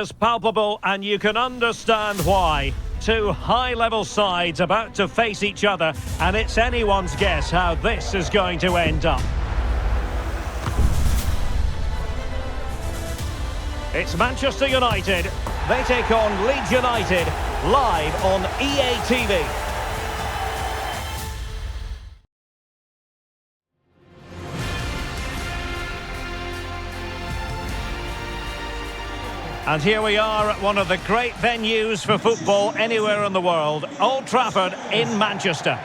It's palpable, and you can understand why. Two high-level sides about to face each other, and it's anyone's guess how this is going to end up. It's Manchester United. They take on Leeds United, live on EA TV. And here we are at one of the great venues for football anywhere in the world, Old Trafford in Manchester.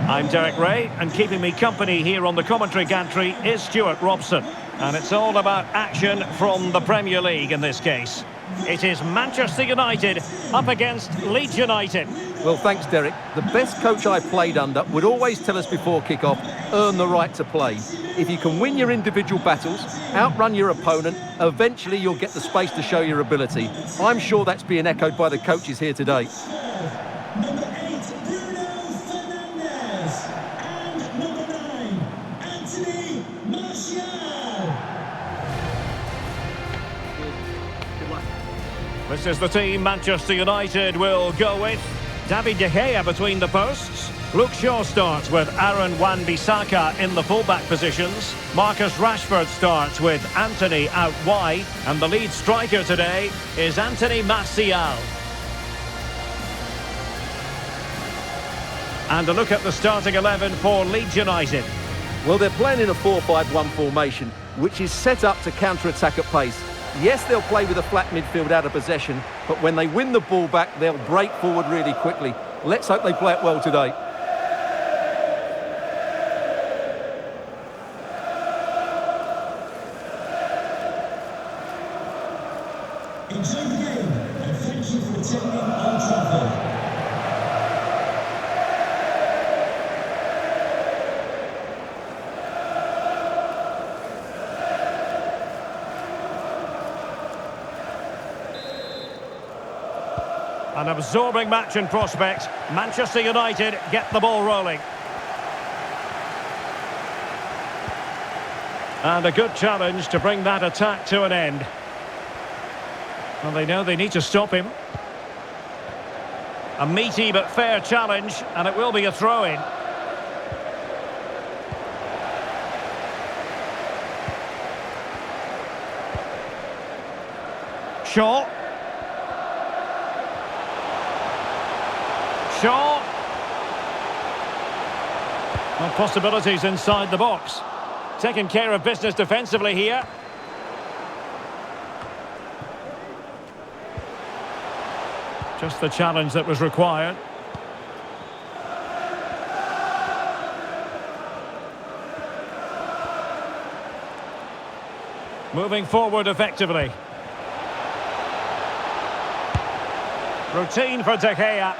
I'm Derek Ray, and keeping me company here on the commentary gantry is Stuart Robson. And it's all about action from the Premier League in this case. It is Manchester United up against Leeds United. Well, thanks, Derek. The best coach I played under would always tell us before kick-off, earn the right to play. If you can win your individual battles, outrun your opponent, eventually you'll get the space to show your ability. I'm sure that's being echoed by the coaches here today. Number 8, Bruno Fernandes. And number 9, Anthony Martial. This is the team Manchester United will go with. David De Gea between the posts. Luke Shaw starts with Aaron Wan-Bissaka in the fullback positions. Marcus Rashford starts with Anthony out wide. And the lead striker today is Anthony Martial. And a look at the starting 11 for Leeds United. Well, they're playing in a 4-5-1 formation, which is set up to counter-attack at pace. Yes, they'll play with a flat midfield out of possession, but when they win the ball back, they'll break forward really quickly. Let's hope they play it well today. Enjoy the game, and thank you for attending Old Trafford. An absorbing match in prospect. Manchester United get the ball rolling. And a good challenge to bring that attack to an end. Well, they know they need to stop him. A meaty but fair challenge, and it will be a throw-in. Shaw. Shaw. Well, possibilities inside the box. Taking care of business defensively here. Just the challenge that was required. Moving forward effectively. Routine for De Gea.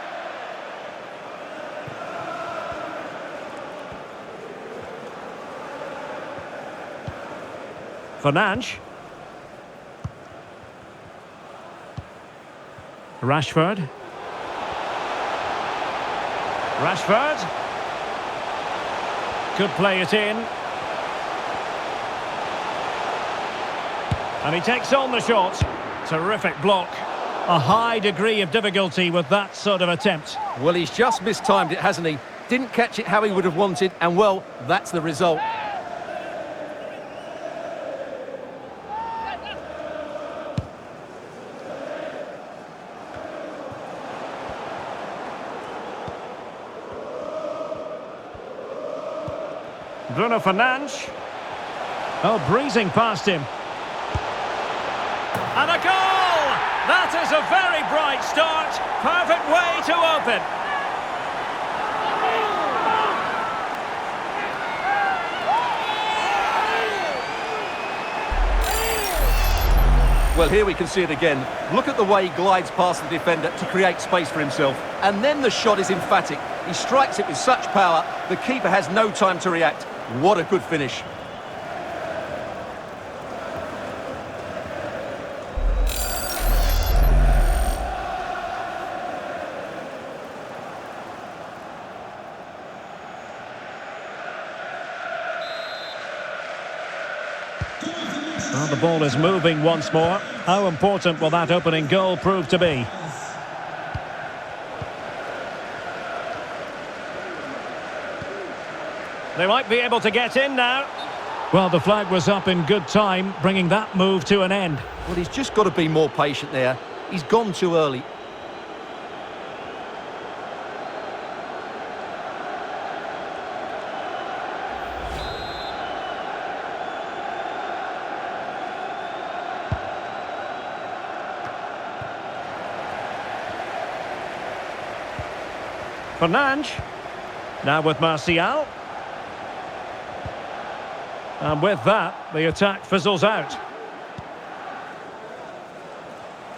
Fernandes. Rashford. Rashford. Could play it in. And he takes on the shot. Terrific block. A high degree of difficulty with that sort of attempt. Well, he's just mistimed it, hasn't he? Didn't catch it how he would have wanted, and well, that's the result. Bruno Fernandes. Oh, breezing past him. And a goal! That is a very bright start. Perfect way to open. Well, here we can see it again. Look at the way he glides past the defender to create space for himself. And then the shot is emphatic. He strikes it with such power, the keeper has no time to react. What a good finish. Well, the ball is moving once more. How important will that opening goal prove to be? They might be able to get in now. Well, the flag was up in good time, bringing that move to an end. Well, he's just got to be more patient there. He's gone too early. Fernandes. Now with Martial. And with that, the attack fizzles out.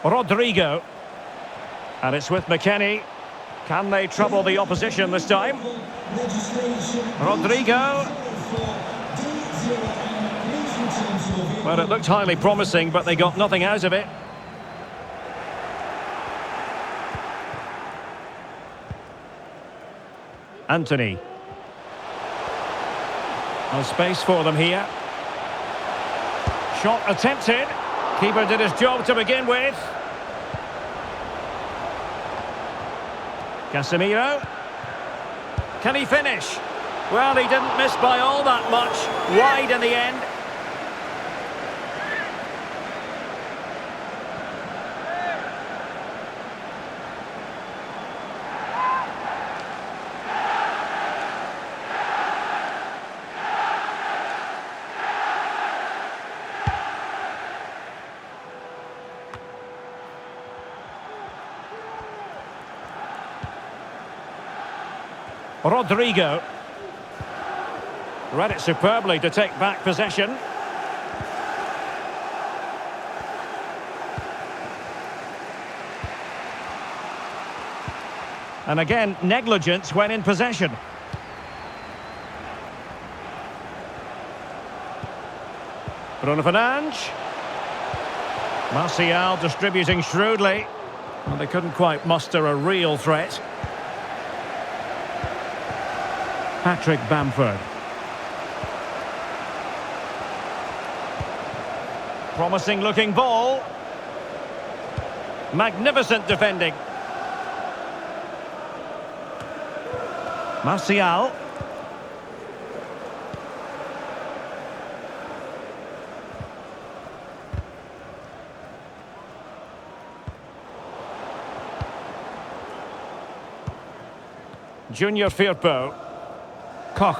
Rodrigo. And it's with McKennie. Can they trouble the opposition this time? Rodrigo. Well, it looked highly promising, but they got nothing out of it. Anthony. No space for them here. Shot attempted. Keeper did his job to begin with. Casemiro. Can he finish? Well, he didn't miss by all that much. Wide in the end. Rodrigo. Read it superbly to take back possession. And again, negligence when in possession. Bruno Fernandes. Martial distributing shrewdly. Well, they couldn't quite muster a real threat. Patrick Bamford. Promising looking ball. Magnificent defending. Martial. Junior Firpo. Koch.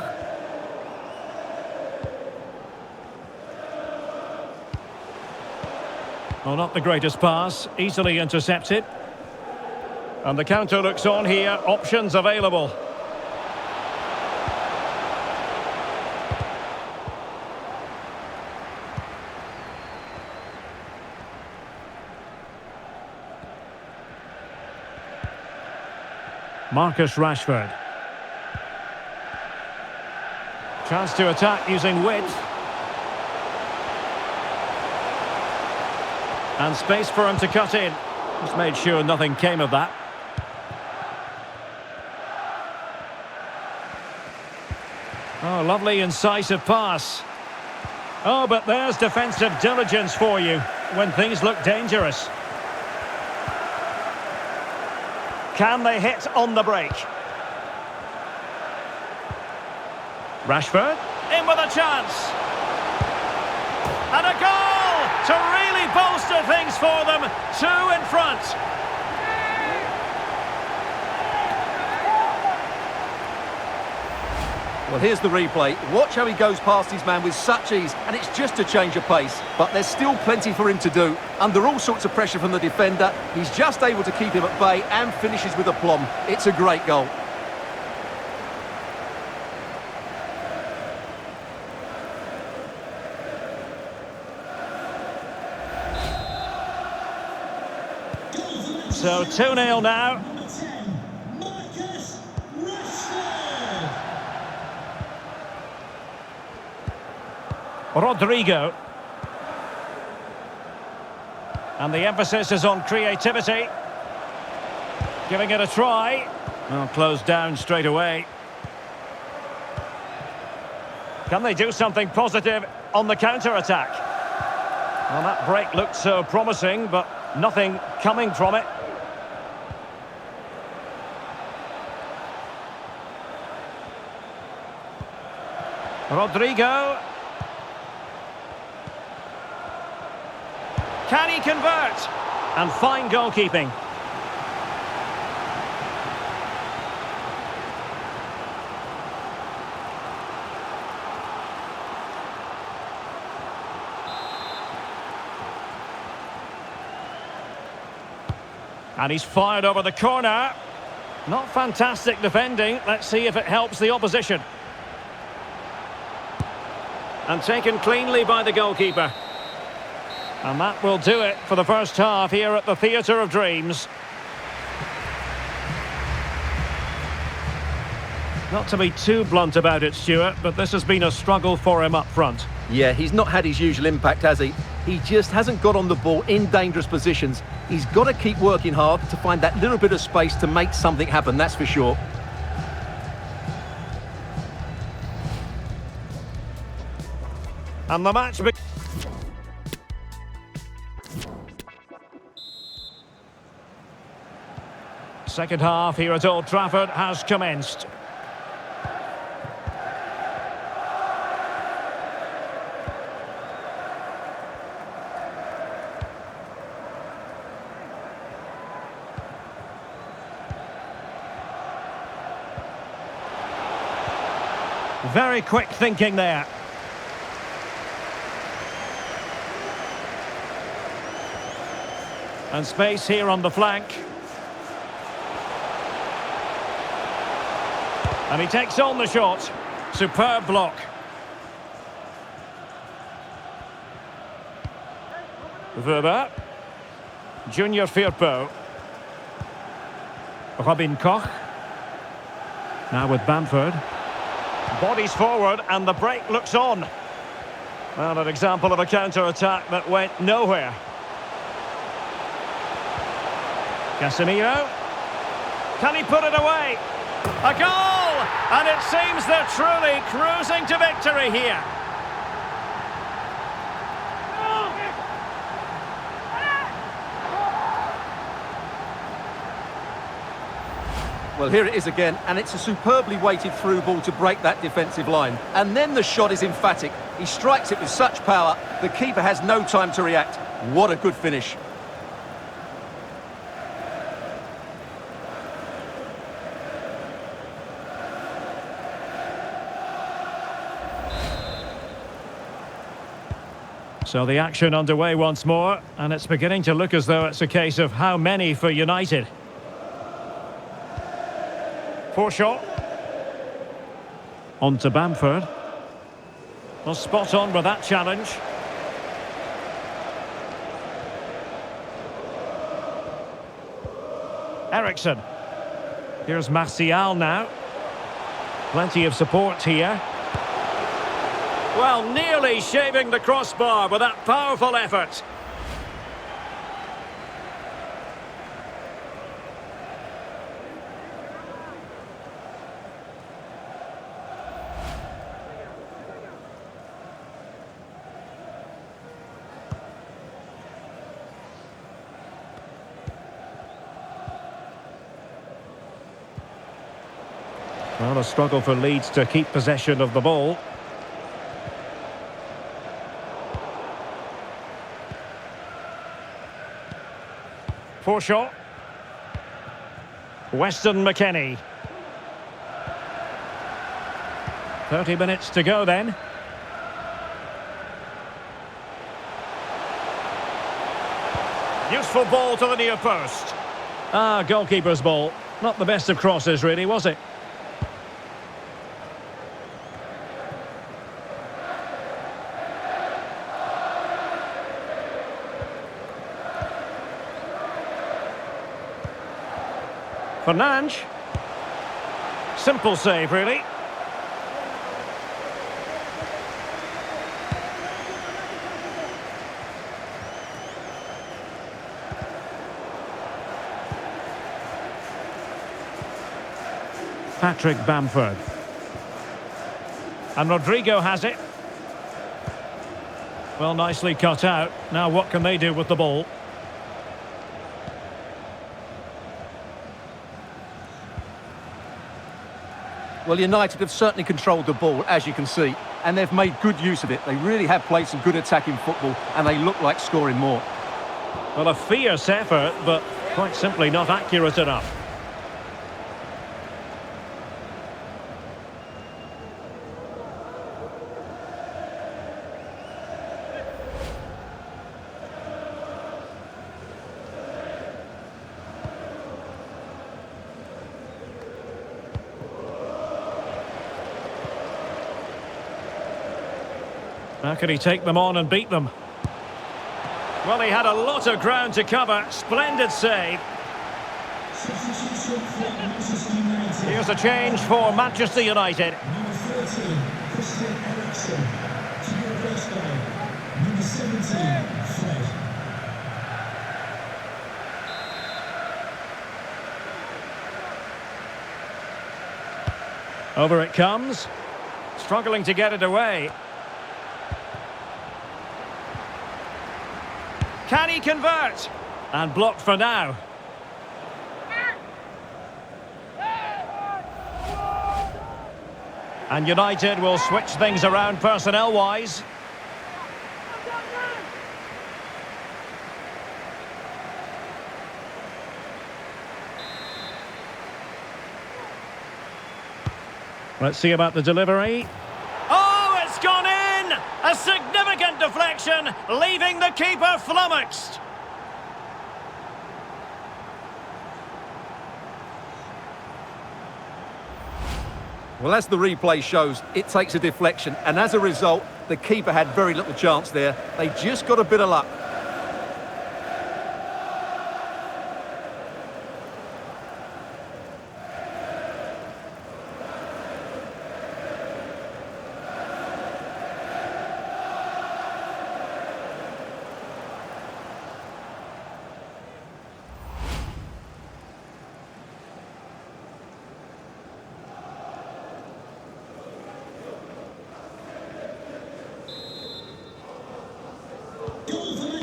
Well, not the greatest pass, easily intercepted. And the counter looks on here, options available. Marcus Rashford. Chance to attack using width. And space for him to cut in. Just made sure nothing came of that. Oh, lovely incisive pass. Oh, but there's defensive diligence for you when things look dangerous. Can they hit on the break? Rashford, in with a chance. And a goal to really bolster things for them. 2 in front. Well, here's the replay. Watch how he goes past his man with such ease, and it's just a change of pace. But there's still plenty for him to do. Under all sorts of pressure from the defender, he's just able to keep him at bay and finishes with aplomb. It's a great goal. So 2-0 now. Rodrigo. And the emphasis is on creativity. Giving it a try. Well, closed down straight away. Can they do something positive on the counter-attack? Well, that break looked so promising, but nothing coming from it. Rodrigo. Can he convert? And fine goalkeeping. And he's fired over the corner. Not fantastic defending. Let's see if it helps the opposition. And taken cleanly by the goalkeeper. And that will do it for the first half here at the Theatre of Dreams. Not to be too blunt about it, Stuart, but this has been a struggle for him up front. Yeah, he's not had his usual impact, has he? He just hasn't got on the ball in dangerous positions. He's got to keep working hard to find that little bit of space to make something happen, that's for sure. And the match... Second half here at Old Trafford has commenced. Very quick thinking there. And space here on the flank. And he takes on the shot. Superb block. Weber. Junior Firpo. Robin Koch. Now with Bamford. Bodies forward and the break looks on. Well, an example of a counter-attack that went nowhere. Casemiro. Can he put it away? A goal! And it seems they're truly cruising to victory here. Well, here it is again, and it's a superbly weighted through ball to break that defensive line. And then the shot is emphatic. He strikes it with such power, the keeper has no time to react. What a good finish. So the action underway once more, and it's beginning to look as though it's a case of how many for United. Shot. On to Bamford. Well, spot on with that challenge. Eriksen. Here's Martial now. Plenty of support here. Well, nearly shaving the crossbar with that powerful effort. Well, a struggle for Leeds to keep possession of the ball. Shot. Weston McKennie. 30 minutes to go then. Useful ball to the near post. Goalkeeper's ball. Not the best of crosses, really, was it? Fernandes. Simple save, really. Patrick Bamford. And Rodrigo has it. Well, nicely cut out. Now what can they do with the ball? Well, United have certainly controlled the ball, as you can see, and they've made good use of it. They really have played some good attacking football, and they look like scoring more. Well, a fierce effort, but quite simply not accurate enough. How can he take them on and beat them? Well, he had a lot of ground to cover. Splendid save. Substitution for Manchester United. Here's a change for Manchester United. Number 13, Christian Eriksen. To your baseline. Number 17, Fred. Over it comes. Struggling to get it away. Can he convert? And blocked for now. And United will switch things around personnel-wise. Let's see about the delivery. Oh, it's gone in! A significant deflection, leaving the keeper flummoxed. Well, as the replay shows, it takes a deflection, and as a result, the keeper had very little chance there. They just got a bit of luck.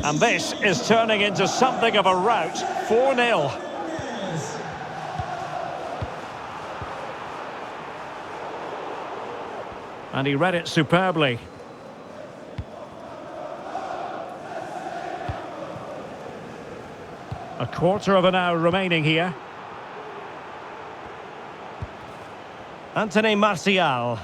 And this is turning into something of a rout. 4-0. And he read it superbly. A quarter of an hour remaining here. Anthony Martial.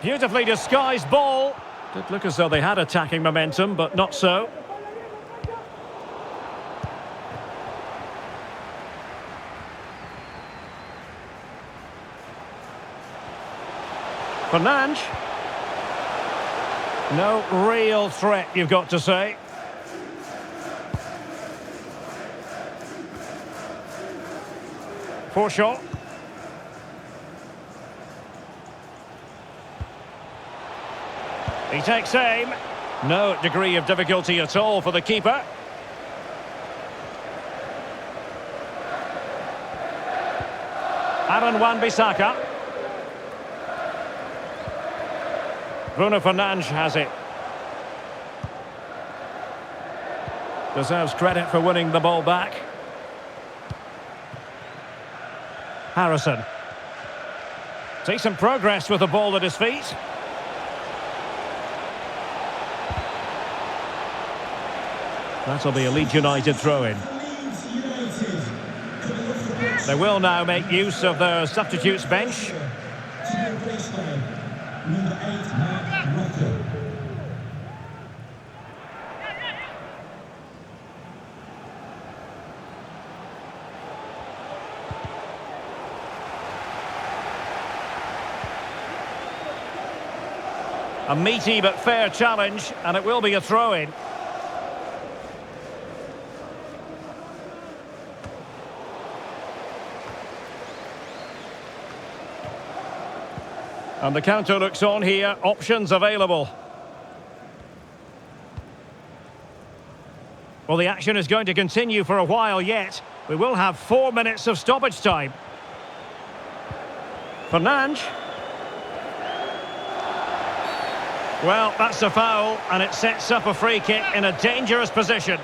Beautifully disguised ball. Did look as though they had attacking momentum, but not so. Fernandes. No real threat, you've got to say. Poor shot. He takes aim. No degree of difficulty at all for the keeper. Aaron Wan-Bissaka. Bruno Fernandes has it. Deserves credit for winning the ball back. Harrison. Decent progress with the ball at his feet. That'll be a Leeds United throw-in. They will now make use of their substitutes bench. A meaty but fair challenge, and it will be a throw-in. And the counter looks on here, options available. Well, the action is going to continue for a while yet. We will have 4 minutes of stoppage time. Fernandes. Well, that's a foul, and it sets up a free kick in a dangerous position.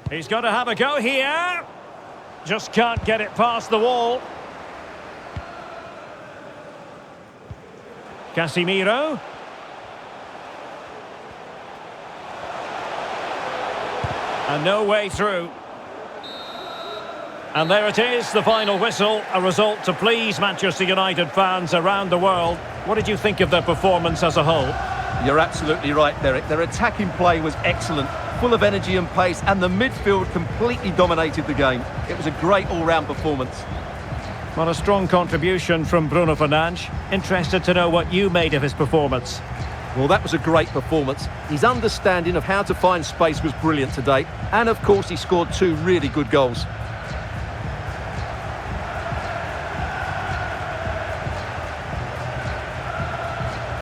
He's got to have a go here. Just can't get it past the wall. Casemiro. And no way through. And there it is, the final whistle. A result to please Manchester United fans around the world. What did you think of their performance as a whole? You're absolutely right, Derek. Their attacking play was excellent, full of energy and pace, and the midfield completely dominated the game. It was a great all-round performance. What a strong contribution from Bruno Fernandes. Interested to know what you made of his performance. Well, that was a great performance. His understanding of how to find space was brilliant today. And, of course, he scored 2 really good goals.